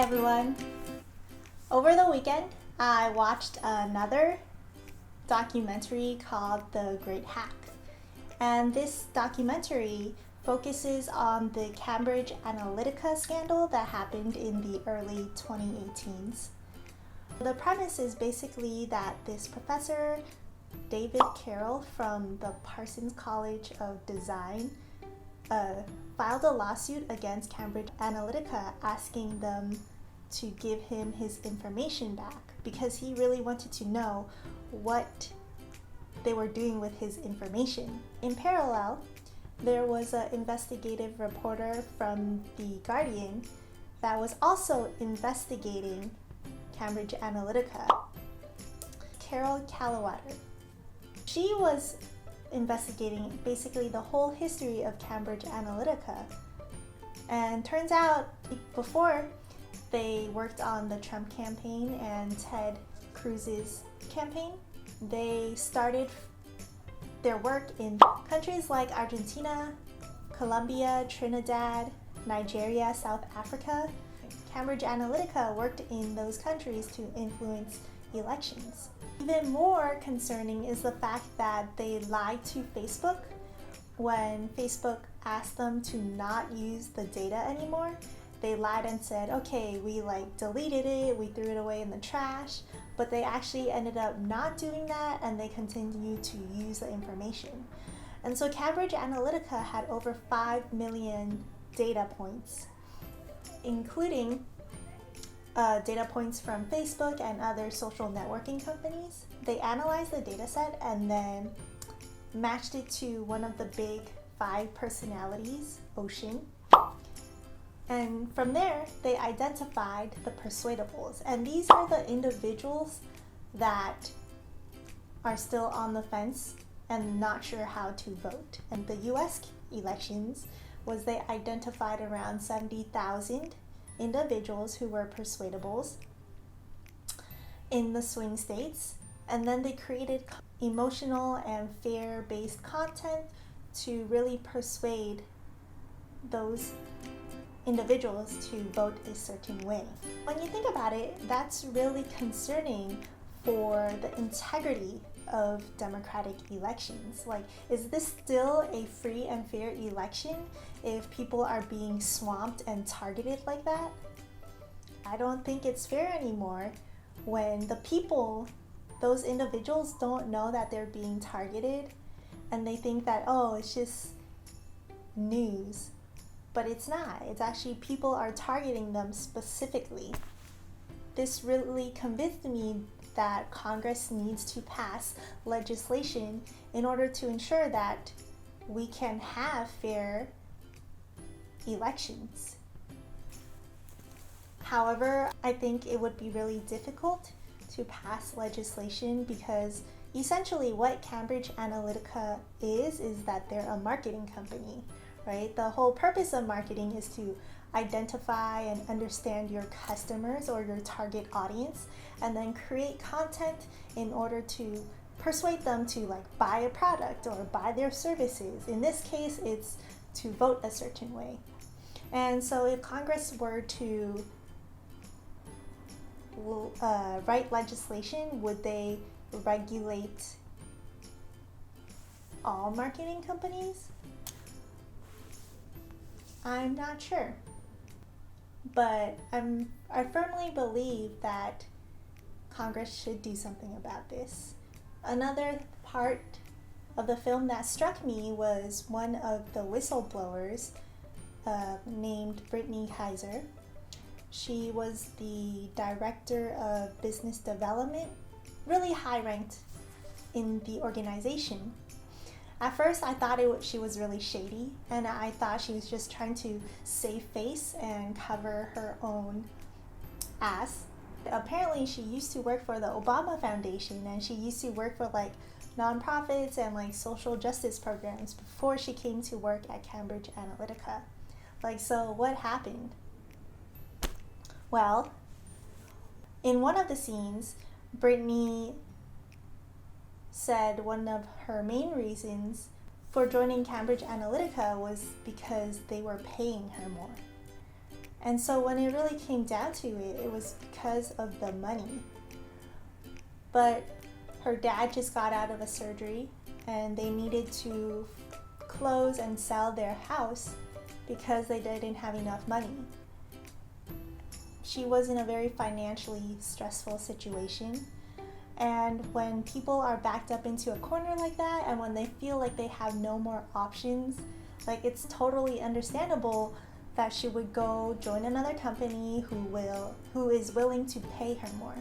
Hi everyone! Over the weekend, I watched another documentary called The Great Hack. And this documentary focuses on the Cambridge Analytica scandal that happened in the early 2018s. The premise is basically that this professor, David Carroll from the Parsons College of Design, filed a lawsuit against Cambridge Analytica asking them to give him his information back because he really wanted to know what they were doing with his information. In parallel, there was an investigative reporter from The Guardian that was also investigating Cambridge Analytica, Carol Callwater. She was investigating basically the whole history of Cambridge Analytica. And turns out before they worked on the Trump campaign and Ted Cruz's campaign, they started their work in countries like Argentina, Colombia, Trinidad, Nigeria, South Africa. Cambridge Analytica worked in those countries to influence elections. Even more concerning is the fact that they lied to Facebook when Facebook asked them to not use the data anymore. They lied and said, okay, we deleted it, we threw it away in the trash, but they actually ended up not doing that and they continued to use the information. And so Cambridge Analytica had over 5 million data points, including data points from Facebook and other social networking companies. They analyzed the data set and then matched it to one of the big 5 personalities, Ocean. And from there, they identified the persuadables. And these are the individuals that are still on the fence and not sure how to vote. And the US elections was they identified around 70,000 individuals who were persuadables in the swing states, and then they created emotional and fear-based content to really persuade those individuals to vote a certain way. When you think about it, that's really concerning for the integrity of democratic elections. Is this still a free and fair election if people are being swamped and targeted like that? I don't think it's fair anymore when the people, those individuals, don't know that they're being targeted and they think that, oh, it's just news. But it's not. It's actually people are targeting them specifically. This really convinced me that Congress needs to pass legislation in order to ensure that we can have fair elections. However, I think it would be really difficult to pass legislation because essentially what Cambridge Analytica is that they're a marketing company, right? The whole purpose of marketing is to identify and understand your customers or your target audience and then create content in order to persuade them to buy a product or buy their services. In this case, it's to vote a certain way. And so if Congress were to write legislation, would they regulate all marketing companies? I'm not sure. But I firmly believe that Congress should do something about this. Another part of the film that struck me was one of the whistleblowers named Brittany Kaiser. She was the director of business development, really high ranked in the organization. At first, I thought she was really shady, and I thought she was just trying to save face and cover her own ass. Apparently, she used to work for the Obama Foundation, and she used to work for nonprofits and social justice programs before she came to work at Cambridge Analytica. So what happened? Well, in one of the scenes, Brittany said one of her main reasons for joining Cambridge Analytica was because they were paying her more. And so when it really came down to it, it was because of the money. But her dad just got out of a surgery and they needed to close and sell their house because they didn't have enough money. She was in a very financially stressful situation. And when people are backed up into a corner like that, and when they feel like they have no more options, like it's totally understandable that she would go join another company who is willing to pay her more.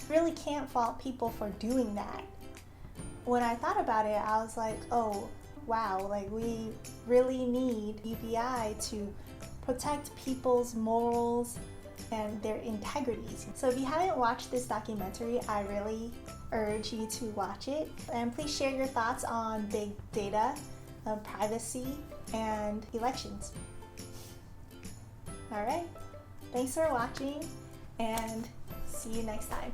Really can't fault people for doing that. When I thought about it, I was like, oh wow, like we really need UBI to protect people's morals and their integrities. So if you haven't watched this documentary, I really urge you to watch it. And please share your thoughts on big data, privacy, and elections. All right, thanks for watching and see you next time.